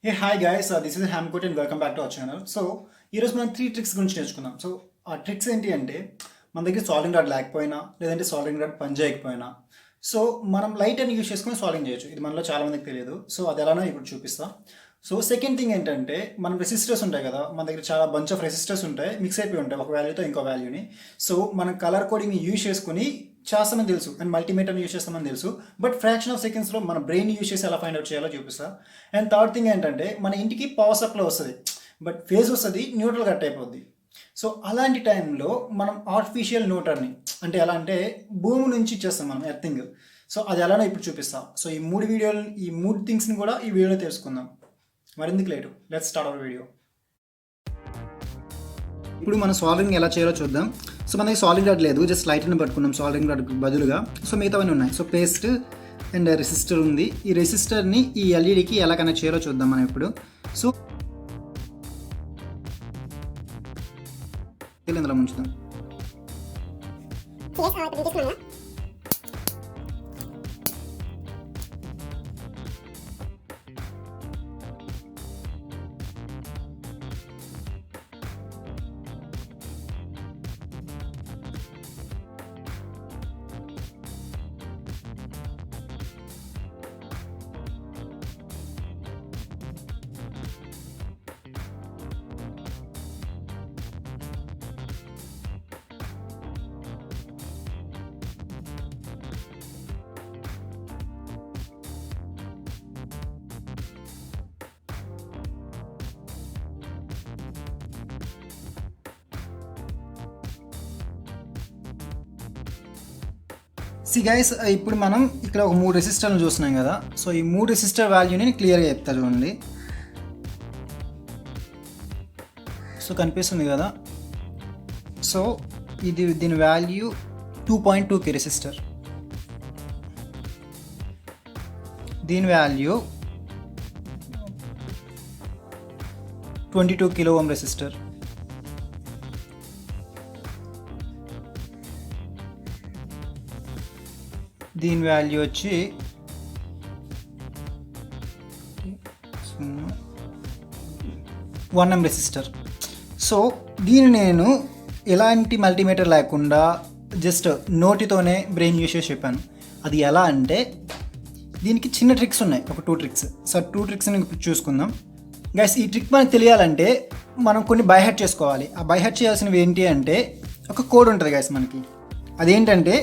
Hey, hi guys, this is Hemakoti and welcome back to our channel. So ఈరోజు మనం 3 tricks గురించి నేర్చుకుందాం. So ఆ ట్రిక్స్ ఏంటి అంటే మన దగ్గర సాల్వింగ్ రాడ్ లేకపోయినా లేదంటే సాల్వింగ్ రాడ్ పని చేయకపోయినా సో మనం లైట్ అని యూస్ చేసుకొని సాల్వింగ్ చేయొచ్చు. ఇది మనలో చాలా మందికి తెలియదు. సో అది ఎలానో ఇప్పుడు చూపిస్తా. సో సెకండ్ థింగ్ ఏంటంటే మనం రెసిస్టర్స్ ఉంటాయి కదా, మన దగ్గర చాలా బంచ్ ఆఫ్ రెసిస్టర్స్ ఉంటాయి, మిక్స్ అయిపోయి ఉంటాయి ఒక వాల్యూతో ఇంకో వాల్యూని. సో మనం కలర్ కోడింగ్ని యూజ్ చేసుకుని చేస్తామని తెలుసు అండ్ మల్టీమీటర్ని యూజ్ చేస్తామని తెలుసు. బట్ ఫ్రాక్షన్ ఆఫ్ సెకండ్స్లో మన బ్రెయిన్ యూజ్ చేసి ఎలా ఫైండ్ అవుట్ చేయాలో చూపిస్తా. అండ్ థర్డ్ థింగ్ ఏంటంటే మన ఇంటికి పవర్ సప్లై వస్తుంది, బట్ ఫేజ్ వస్తుంది, న్యూట్రల్ కట్ అయిపోద్ది. సో అలాంటి టైంలో మనం ఆర్టిఫిషియల్ న్యూటర్ని అంటే ఎలా అంటే భూమి నుంచి ఇచ్చేస్తాం మనం ఎర్తింగ్. సో అది ఎలానో ఇప్పుడు చూపిస్తాం. సో ఈ మూడు థింగ్స్ని కూడా ఈ వీడియోలో తెలుసుకుందాం. మరిందుకు late, let's start our video. ఇప్పుడు మనం సాల్వింగ్ ఎలా చేయాలో చూద్దాం. సో మనకి సాల్వింగ్ రాడ్ లేదు, జస్ట్ లైట్ని పట్టుకున్నాం సాల్వింగ్ రాడ్ బదులుగా. సో మిగతావన్నీ ఉన్నాయి. సో పేస్ట్ అండ్ రెసిస్టర్ ఉంది. ఈ రెసిస్టర్ని ఈ ఎల్ఈడికి ఎలా కనెక్ట్ చేయాలో చూద్దాం మనం ఇప్పుడు. సో ఇందులో ముంచుదాం. సి గైస్, ఇప్పుడు మనం ఇక్కడ ఒక 3 రెసిస్టర్లు చూస్తున్నాం కదా. సో ఈ 3 రెసిస్టర్ వాల్యూని క్లియర్గా చెప్తా చూడండి. సో కనిపిస్తుంది కదా. సో దీని వాల్యూ 2.2K రెసిస్టర్, దీని వాల్యూ 22 కిలో ఓం రెసిస్టర్, దీని వాల్యూ వచ్చి 1M రెసిస్టర్. సో దీన్ని నేను ఎలాంటి మల్టీమీటర్ లేకుండా జస్ట్ నోటితోనే బ్రెయిన్ యూస్ చేసి చెప్పాను. అది ఎలా అంటే దీనికి చిన్న ట్రిక్స్ ఉన్నాయి, ఒక 2 ట్రిక్స్. సో 2 ట్రిక్స్ని చూసుకుందాం గైస్. ఈ ట్రిక్ మనకు తెలియాలంటే మనం కొన్ని బైహార్ట్ చేసుకోవాలి. ఆ బైహార్ట్ చేయాల్సినవి ఏంటి అంటే ఒక కోడ్ ఉంటుంది గైస్ మనకి. అదేంటంటే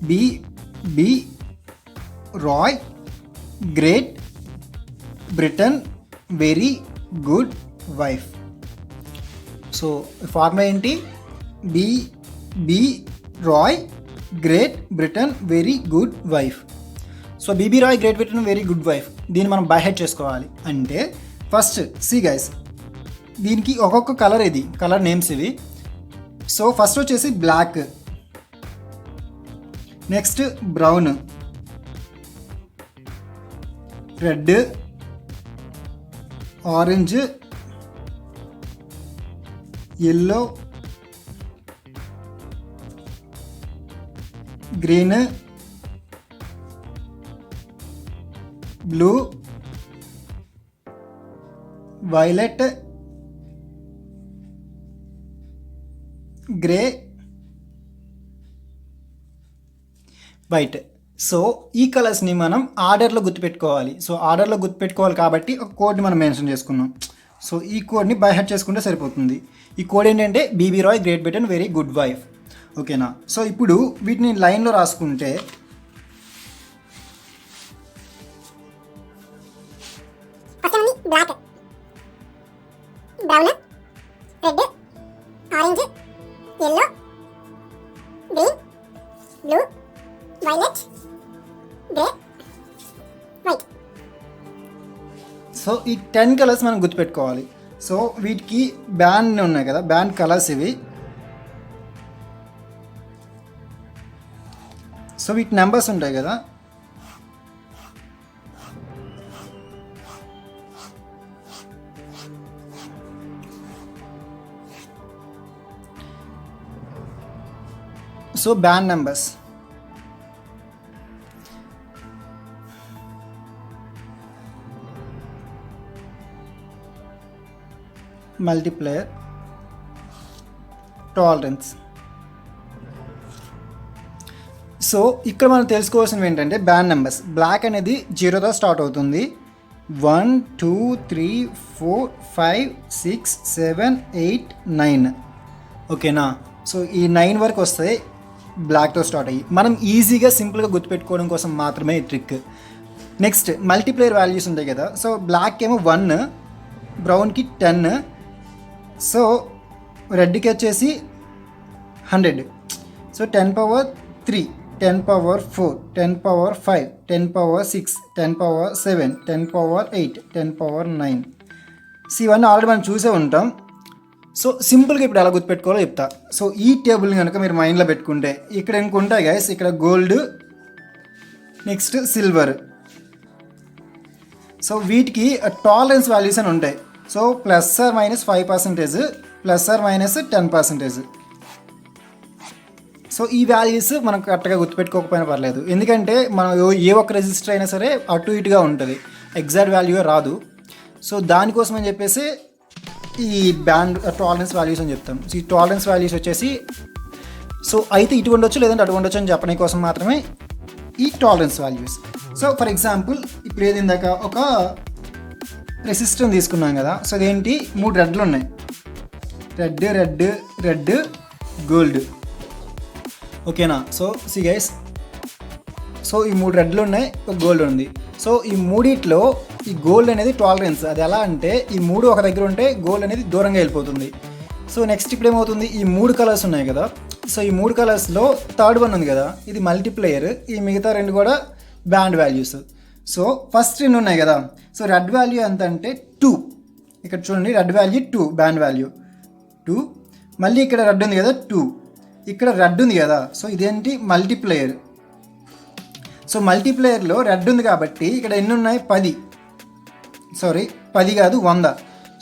B Roy great Britain very good wife. So formula ఏంటి? B Roy great Britain very good wife. So BB Roy great Britain very good wife, దీన్ని మనం బైహెడ్ చేసుకోవాలి. అంటే ఫస్ట్ సి గైస్, దీనికి ఒక్కొక్క కలర్, ఇది కలర్ నేమ్స్ ఇవి. సో ఫస్ట్ వచ్చేసి black, next brown, red, orange, yellow, green, blue, violet, grey, white. So ఈ కలర్స్ని మనం ఆర్డర్లో గుర్తుపెట్టుకోవాలి. సో ఆర్డర్లో గుర్తుపెట్టుకోవాలి కాబట్టి ఒక కోడ్ని మనం మెన్షన్ చేసుకున్నాం. సో ఈ కోడ్ని బైహార్ట్ చేసుకుంటే సరిపోతుంది. ఈ కోడ్ ఏంటంటే BB Roy great Britain very good wife. ఓకేనా? సో ఇప్పుడు వీటిని లైన్లో రాసుకుంటే black, brown, red, orange, yellow, green, blue, violet, grey, white. So ఈ 10 కలర్స్ మనం గుర్తుపెట్టుకోవాలి. సో వీటికి బ్యాండ్ ఉన్నాయి కదా, బ్యాండ్ కలర్స్ ఇవి. సో వీటి నెంబర్స్ ఉంటాయి కదా. So band numbers multiplier tolerance. So ఇక్కడ మనం తెలుసుకోవాల్సినవి ఏంటంటే బ్యాండ్ నెంబర్స్. బ్లాక్ అనేది 0తో స్టార్ట్ అవుతుంది. 1 2 3 4 5 6 7 8 9. ఓకేనా? సో ఈ 9 వరకు వస్తాయి బ్లాక్తో స్టార్ట్ అయ్యి. మనం ఈజీగా సింపుల్గా గుర్తుపెట్టుకోవడం కోసం మాత్రమే ఈ ట్రిక్. నెక్స్ట్ మల్టీప్లేయర్ వాల్యూస్ ఉంటాయి కదా. సో బ్లాక్ ఏమో 1, బ్రౌన్కి 10, సో రెడ్కి వచ్చేసి 100. So 10 power 3, 10 power 4, 10 power 5, 10 power 6, 10 power 7, 10 power 8, 10 power 9. So ఇవన్నీ ఆల్రెడీ మనం చూసే ఉంటాం. సో సింపుల్గా ఇప్పుడు ఎలా గుర్తుపెట్టుకోవాలో చెప్తా. సో ఈ టేబుల్ని కనుక మీరు మైండ్లో పెట్టుకుంటే ఇక్కడ ఇంకొంటాయి గైస్. ఇక్కడ గోల్డ్, నెక్స్ట్ సిల్వర్. సో వీటికి టాలరెన్స్ వాల్యూస్ అని ఉంటాయి. సో ±5%, ±10%. సో ఈ వాల్యూస్ మనం కరెక్ట్గా గుర్తుపెట్టుకోకపోయినా పర్లేదు, ఎందుకంటే మనం ఏ ఒక్క రెసిస్టర్ అయినా సరే అటు ఇటుగా ఉంటుంది, ఎగ్జాక్ట్ వాల్యూ రాదు. సో దానికోసం అని చెప్పేసి ఈ బ్యాండ్ టాలరెన్స్ వాల్యూస్ అని చెప్తాం. సో ఈ టాలరెన్స్ వాల్యూస్ వచ్చేసి సో అయితే ఇటు ఉండొచ్చు లేదంటే అటు ఉండొచ్చు అని చెప్పడం కోసం మాత్రమే ఈ tolerance values. So for example ఇప్పుడు ఏది ఇందాక ఒక రెసిస్టర్ తీసుకున్నాం కదా. సో అదేంటి 3 రెడ్లు ఉన్నాయి, రెడ్ గోల్డ్. ఓకేనా? సో సి గైస్, సో ఈ 3 రెడ్లు ఉన్నాయి, ఒక గోల్డ్ ఉంది. సో ఈ మూడిట్లో ఈ గోల్డ్ అనేది టాలరెన్స్. అది ఎలా అంటే ఈ 3 ఒక దగ్గర ఉంటే గోల్డ్ అనేది దూరంగా వెళ్ళిపోతుంది. సో నెక్స్ట్ ఇప్పుడు ఏమవుతుంది, ఈ 3 కలర్స్ ఉన్నాయి కదా. సో ఈ 3 కలర్స్లో థర్డ్ వన్ ఉంది కదా, ఇది మల్టీప్లేయర్. ఈ మిగతా 2 కూడా బ్యాండ్ వాల్యూస్. సో ఫస్ట్ 2 ఉన్నాయి కదా. సో రెడ్ వాల్యూ ఎంత అంటే 2. ఇక్కడ చూడండి, రెడ్ వాల్యూ 2, బ్యాండ్ వాల్యూ 2. మళ్ళీ ఇక్కడ రెడ్ ఉంది కదా 2, ఇక్కడ రెడ్ ఉంది కదా. సో ఇదేంటి మల్టీప్లేయర్. సో మల్టీప్లేయర్లో రెడ్ ఉంది కాబట్టి ఇక్కడ ఎన్ని ఉన్నాయి 10 కాదు 100.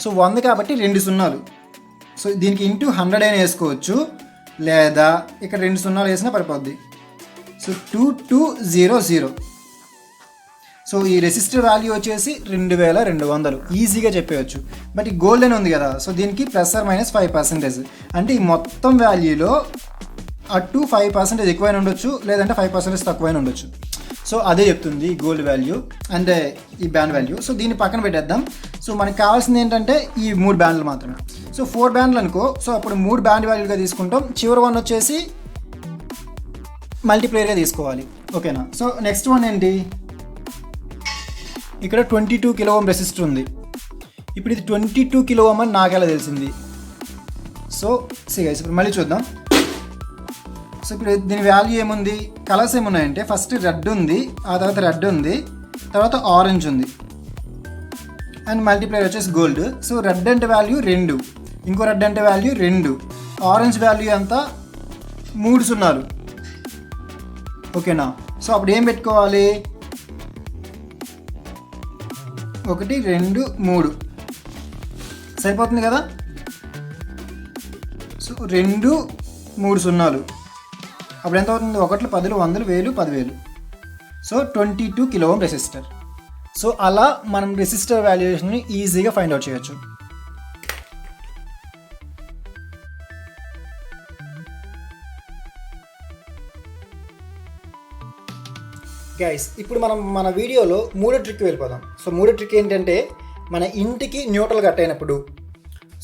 సో 100 కాబట్టి 2 సున్నాలు. సో దీనికి ఇంటూ 100 అయినా వేసుకోవచ్చు, లేదా ఇక్కడ 2 సున్నాలు వేసినా పడిపోద్ది. సో 2200. సో ఈ రెసిస్టర్ వాల్యూ వచ్చేసి 2200 ఈజీగా చెప్పేయచ్చు. బట్ ఈ గోల్డ్ అని ఉంది కదా, సో దీనికి ±5%. అంటే ఈ మొత్తం వాల్యూలో అటు 5% ఎక్కువైనా ఉండొచ్చు, లేదంటే 5% తక్కువైనా ఉండొచ్చు. సో అదే చెప్తుంది ఈ గోల్డ్ వాల్యూ అంటే ఈ బ్యాండ్ వాల్యూ. సో దీన్ని పక్కన పెట్టేద్దాం. సో మనకు కావాల్సింది ఏంటంటే ఈ 3 బ్యాండ్లు మాత్రమే. సో 4 బ్యాండ్లు అనుకో. సో అప్పుడు 3 బ్యాండ్ వాల్యూగా తీసుకుంటాం. చివరి వన్ వచ్చేసి మల్టీప్లేయర్గా తీసుకోవాలి. ఓకేనా? సో నెక్స్ట్ వన్ ఏంటి, ఇక్కడ 22 కిలో ఓం రెసిస్టర్ ఉంది. ఇప్పుడు ఇది 22 కిలో ఓం అని నాకు ఎలా తెలిసింది? సో గైస్ ఇప్పుడు మళ్ళీ చూద్దాం. సో ఇప్పుడు దీని వాల్యూ ఏముంది, కలర్స్ ఏమున్నాయంటే ఫస్ట్ రెడ్ ఉంది, ఆ తర్వాత రెడ్ ఉంది, తర్వాత ఆరెంజ్ ఉంది, అండ్ మల్టీప్లేయర్ వచ్చేసి గోల్డ్. సో రెడ్ అంటే వాల్యూ 2, ఇంకో రెడ్ అంటే వాల్యూ 2, ఆరెంజ్ వాల్యూ అంతా 3 సున్నాలు. ఓకేనా? సో అప్పుడు ఏం పెట్టుకోవాలి, 1 2 3 సరిపోతుంది కదా. సో 2 3 సున్నాలు, అప్పుడు ఎంత అవుతుంది, 1 10 100 1000 10,000. So 22 kilo ohm resistor. So అలా మనం రెసిస్టర్ వాల్యుయేషన్ని ఈజీగా ఫైండ్ అవుట్ చేయొచ్చు. గైస్ ఇప్పుడు మనం మన వీడియోలో 3వ ట్రిక్ వెళ్ళిపోదాం. సో 3వ ట్రిక్ ఏంటంటే మన ఇంటికి న్యూట్రల్ కట్ అయినప్పుడు,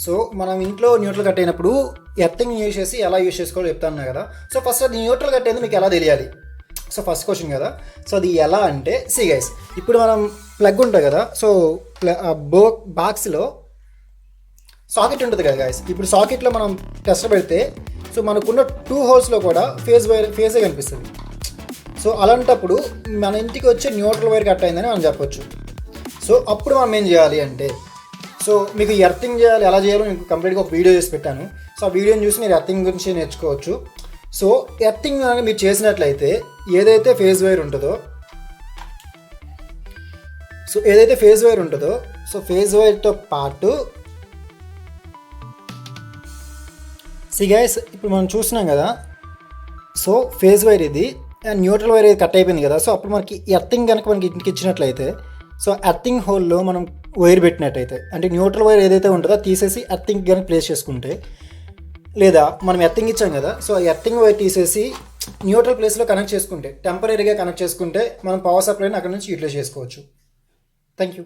సో మనం ఇంట్లో న్యూట్రల్ కట్ అయినప్పుడు ఎర్తింగ్ యూజ్ చేసి ఎలా యూజ్ చేసుకోవాలో చెప్తాను కదా. సో ఫస్ట్ అది న్యూట్రల్ కట్ అయింది మీకు ఎలా తెలియాలి? సో ఫస్ట్ క్వశ్చన్ కదా. సో అది ఎలా అంటే సి గైస్, ఇప్పుడు మనం ప్లగ్ ఉంటుంది కదా. సో బాక్స్లో సాకెట్ ఉంటుంది కదా గైస్. ఇప్పుడు సాకెట్లో మనం టెస్ట్ పెడితే సో మనకున్న 2 హోల్స్లో కూడా ఫేజే కనిపిస్తుంది. సో అలాంటప్పుడు మన ఇంటికి వచ్చే న్యూట్రల్ వైర్ కట్ అయిందని మనం చెప్పొచ్చు. సో అప్పుడు మనం ఏం చేయాలి అంటే, సో మీకు ఎర్తింగ్ చేయాలి, ఎలా చేయాలో మీకు కంప్లీట్గా ఒక వీడియో చేసి పెట్టాను. సో ఆ వీడియోని చూసి మీరు ఎర్తింగ్ గురించి నేర్చుకోవచ్చు. సో ఎర్తింగ్ అనేది మీరు చేసినట్లయితే ఏదైతే ఫేజ్ వైర్ ఉంటుందో, సో ఫేజ్ వైర్తో పాటు గైస్ ఇప్పుడు మనం చూస్తున్నాం కదా. సో ఫేజ్ వైర్ ఇది అండ్ న్యూట్రల్ వైర్ కట్ అయిపోయింది కదా. సో అప్పుడు మనకి ఎర్తింగ్ కనుక మనకి ఇంటికి ఇచ్చినట్లయితే, సో ఎర్తింగ్ హోల్లో మనం వైర్ పెట్టినట్టయితే, అంటే న్యూట్రల్ వైర్ ఏదైతే ఉంటుందో తీసేసి ఎర్తింగ్ కానీ ప్లేస్ చేసుకుంటే, లేదా మనం ఎర్తింగ్ ఇచ్చాం కదా, సో ఆ ఎర్తింగ్ వైర్ తీసేసి న్యూట్రల్ ప్లేస్లో కనెక్ట్ చేసుకుంటే, టెంపరీగా కనెక్ట్ చేసుకుంటే మనం పవర్ సప్లైని అక్కడ నుంచి యూటిలైజ్ చేసుకోవచ్చు. Thank you.